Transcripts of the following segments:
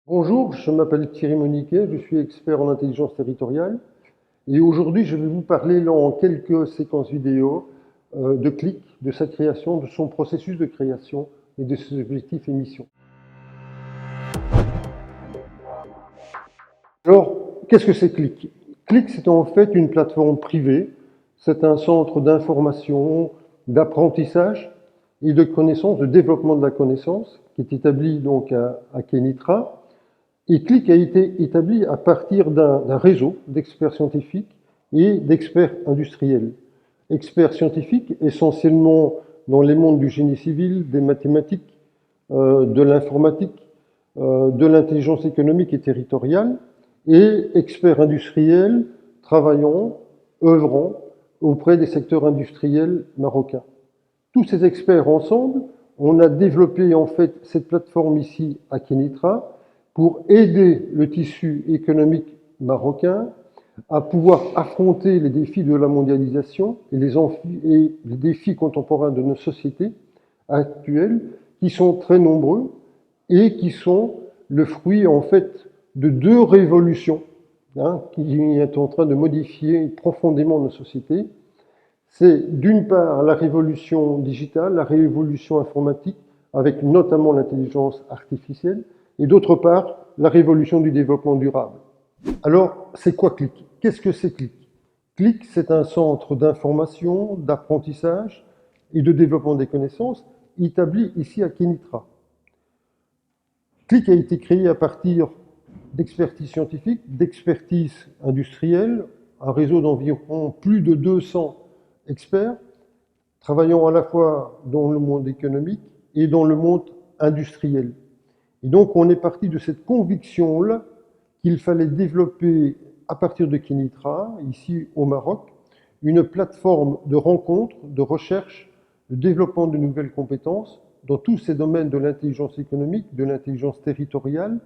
Bonjour, je m'appelle Thierry Moniquet, je suis expert en intelligence territoriale et aujourd'hui je vais vous parler là, en quelques séquences vidéo de Click, de sa création, de son processus de création et de ses objectifs et missions. Alors, qu'est-ce que c'est Click? Click, c'est en fait une plateforme privée, c'est un centre d'information, d'apprentissage et de connaissance, de développement de la connaissance, qui est établi donc à Kenitra. Et Click a été établi à partir d'un réseau d'experts scientifiques et d'experts industriels. Experts scientifiques essentiellement dans les mondes du génie civil, des mathématiques, de l'informatique, de l'intelligence économique et territoriale, et experts industriels travaillant, œuvrant auprès des secteurs industriels marocains. Tous ces experts ensemble, on a développé en fait cette plateforme ici à Kenitra pour aider le tissu économique marocain à pouvoir affronter les défis de la mondialisation et les défis contemporains de nos sociétés actuelles, qui sont très nombreux et qui sont le fruit en fait de deux révolutions qui sont en train de modifier profondément nos sociétés. C'est d'une part la révolution digitale, la révolution informatique, avec notamment l'intelligence artificielle, et d'autre part la révolution du développement durable. Alors, c'est quoi Click? Qu'est-ce que c'est Click? Click, c'est un centre d'information, d'apprentissage et de développement des connaissances établi ici à Kenitra. Click a été créé à partir d'expertise scientifique, d'expertise industrielle, un réseau d'environ plus de 200 experts, travaillant à la fois dans le monde économique et dans le monde industriel. Et donc on est parti de cette conviction-là qu'il fallait développer à partir de Kenitra, ici au Maroc, une plateforme de rencontres, de recherche, de développement de nouvelles compétences dans tous ces domaines de l'intelligence économique, de l'intelligence territoriale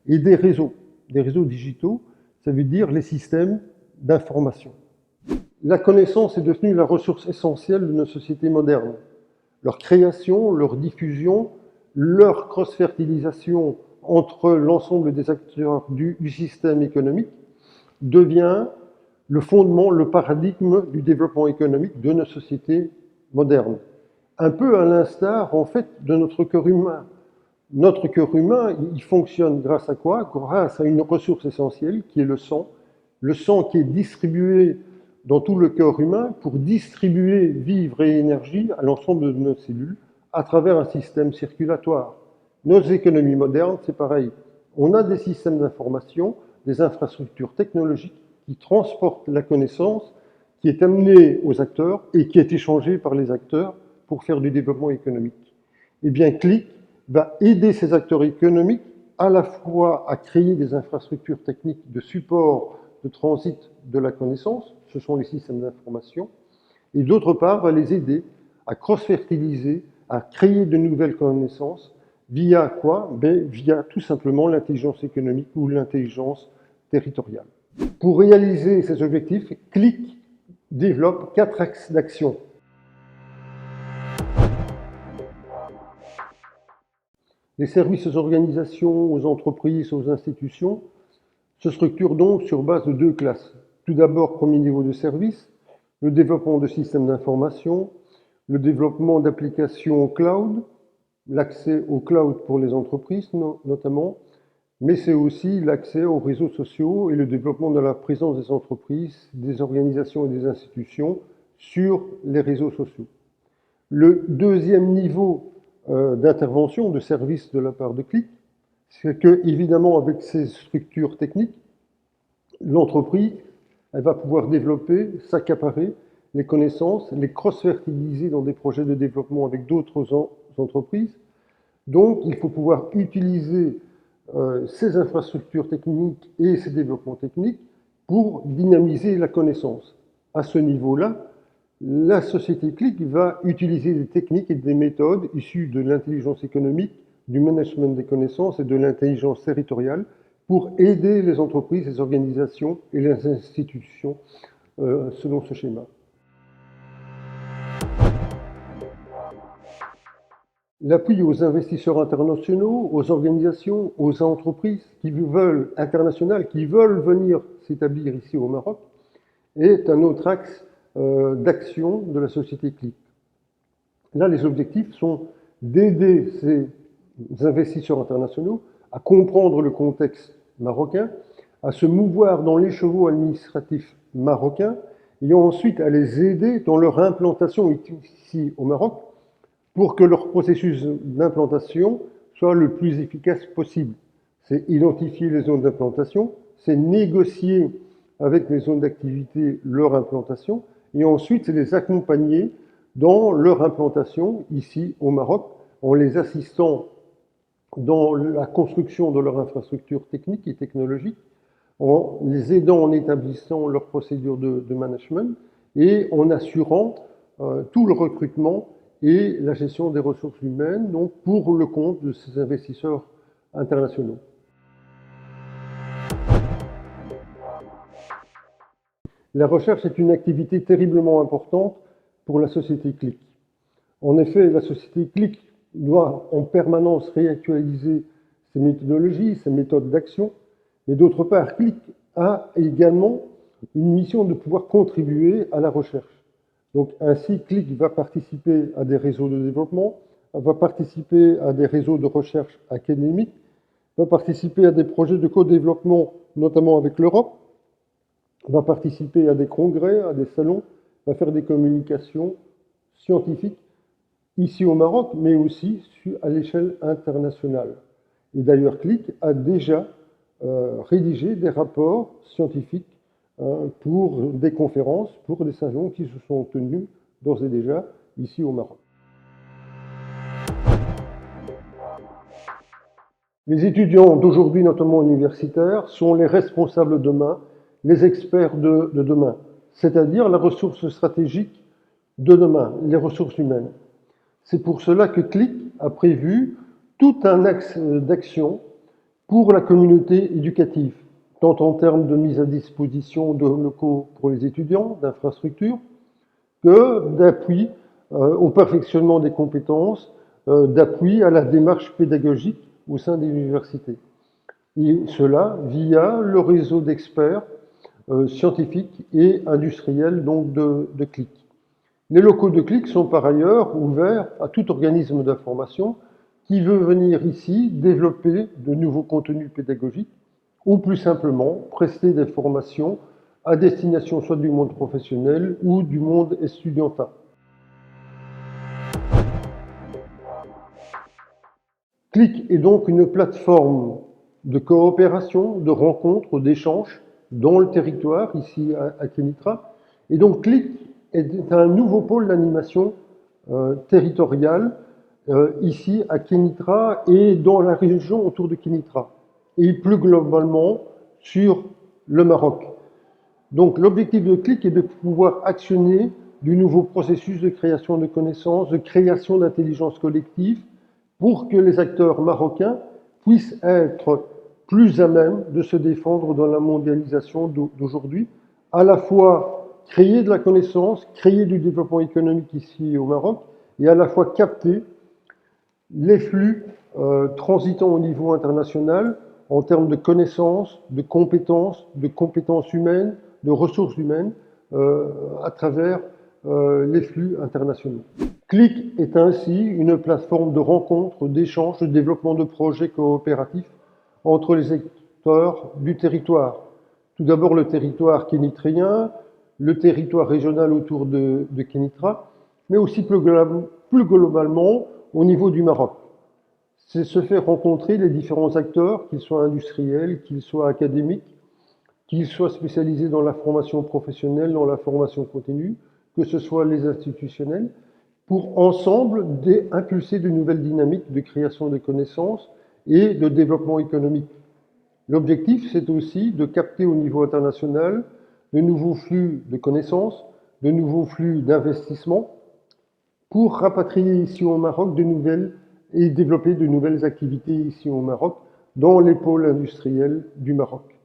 et des réseaux digitaux, ça veut dire les systèmes d'information. La connaissance est devenue la ressource essentielle de nos sociétés modernes. Leur création, leur diffusion, leur cross-fertilisation entre l'ensemble des acteurs du système économique devient le fondement, le paradigme du développement économique de nos sociétés modernes. Un peu à l'instar, en fait, de notre cœur humain. Notre cœur humain, il fonctionne grâce à quoi? Grâce à une ressource essentielle qui est le sang. Le sang qui est distribué dans tout le corps humain pour distribuer vivre et énergie à l'ensemble de nos cellules à travers un système circulatoire. Nos économies modernes, c'est pareil. On a des systèmes d'information, des infrastructures technologiques qui transportent la connaissance qui est amenée aux acteurs et qui est échangée par les acteurs pour faire du développement économique. Eh bien, Click va aider ces acteurs économiques à la fois à créer des infrastructures techniques de support, de transit de la connaissance, ce sont les systèmes d'information, et d'autre part va les aider à cross-fertiliser, à créer de nouvelles connaissances, via quoi? Via tout simplement l'intelligence économique ou l'intelligence territoriale. Pour réaliser ces objectifs, Click développe 4 axes d'action. Les services aux organisations, aux entreprises, aux institutions se structurent donc sur base de 2 classes. Tout d'abord, premier niveau de service, le développement de systèmes d'information, le développement d'applications cloud, l'accès au cloud pour les entreprises notamment, mais c'est aussi l'accès aux réseaux sociaux et le développement de la présence des entreprises, des organisations et des institutions sur les réseaux sociaux. Le deuxième niveau d'intervention, de service de la part de Click, c'est que, évidemment, avec ces structures techniques, l'entreprise, elle va pouvoir développer, s'accaparer les connaissances, les cross-fertiliser dans des projets de développement avec d'autres entreprises. Donc, il faut pouvoir utiliser ces infrastructures techniques et ces développements techniques pour dynamiser la connaissance. À ce niveau-là, la société Click va utiliser des techniques et des méthodes issues de l'intelligence économique, du management des connaissances et de l'intelligence territoriale pour aider les entreprises, les organisations et les institutions selon ce schéma. L'appui aux investisseurs internationaux, aux organisations, aux entreprises internationales qui veulent venir s'établir ici au Maroc est un autre axe d'action de la société CLIC. Là, les objectifs sont d'aider ces investisseurs internationaux à comprendre le contexte marocain, à se mouvoir dans l'écheveau administratif marocain et ensuite à les aider dans leur implantation ici au Maroc pour que leur processus d'implantation soit le plus efficace possible. C'est identifier les zones d'implantation, c'est négocier avec les zones d'activité leur implantation et ensuite c'est les accompagner dans leur implantation ici au Maroc en les assistant dans la construction de leur infrastructure technique et technologique, en les aidant en établissant leurs procédures de management et en assurant tout le recrutement et la gestion des ressources humaines, donc pour le compte de ces investisseurs internationaux. La recherche est une activité terriblement importante pour la société CLIC. En effet, la société CLIC doit en permanence réactualiser ses méthodologies, ses méthodes d'action, mais d'autre part, CLIC a également une mission de pouvoir contribuer à la recherche. Donc ainsi, CLIC va participer à des réseaux de développement, va participer à des réseaux de recherche académique, va participer à des projets de co-développement, notamment avec l'Europe, va participer à des congrès, à des salons, va faire des communications scientifiques ici au Maroc, mais aussi à l'échelle internationale. Et d'ailleurs, CLIC a déjà rédigé des rapports scientifiques pour des conférences, pour des salons qui se sont tenus d'ores et déjà ici au Maroc. Les étudiants d'aujourd'hui, notamment universitaires, sont les responsables demain, les experts de demain, c'est-à-dire la ressource stratégique de demain, les ressources humaines. C'est pour cela que CLIC a prévu tout un axe d'action pour la communauté éducative, tant en termes de mise à disposition de locaux pour les étudiants, d'infrastructures, que d'appui au perfectionnement des compétences, d'appui à la démarche pédagogique au sein des universités. Et cela via le réseau d'experts scientifiques et industriels donc de CLIC. Les locaux de CLIC sont par ailleurs ouverts à tout organisme d'information qui veut venir ici développer de nouveaux contenus pédagogiques ou plus simplement prester des formations à destination soit du monde professionnel ou du monde estudiantin. CLIC est donc une plateforme de coopération, de rencontres, d'échanges dans le territoire, ici à Kénitra. Et donc CLIC est un nouveau pôle d'animation territoriale ici à Kénitra et dans la région autour de Kénitra, et plus globalement sur le Maroc. Donc l'objectif de CLIC est de pouvoir actionner du nouveau processus de création de connaissances, de création d'intelligence collective, pour que les acteurs marocains puissent être plus à même de se défendre dans la mondialisation d'aujourd'hui, à la fois créer de la connaissance, créer du développement économique ici au Maroc, et à la fois capter les flux transitant au niveau international en termes de connaissances, de compétences humaines, de ressources humaines à travers les flux internationaux. CLIC est ainsi une plateforme de rencontres, d'échanges, de développement de projets coopératifs entre les acteurs du territoire. Tout d'abord le territoire kénitrien, le territoire régional autour de Kénitra, mais aussi plus globalement au niveau du Maroc. C'est se faire rencontrer les différents acteurs, qu'ils soient industriels, qu'ils soient académiques, qu'ils soient spécialisés dans la formation professionnelle, dans la formation continue, que ce soit les institutionnels, pour ensemble impulser de nouvelles dynamiques de création de connaissances et de développement économique. L'objectif, c'est aussi de capter au niveau international de nouveaux flux de connaissances, de nouveaux flux d'investissement, pour rapatrier ici au Maroc de nouvelles et développer de nouvelles activités ici au Maroc, dans les pôles industriels du Maroc.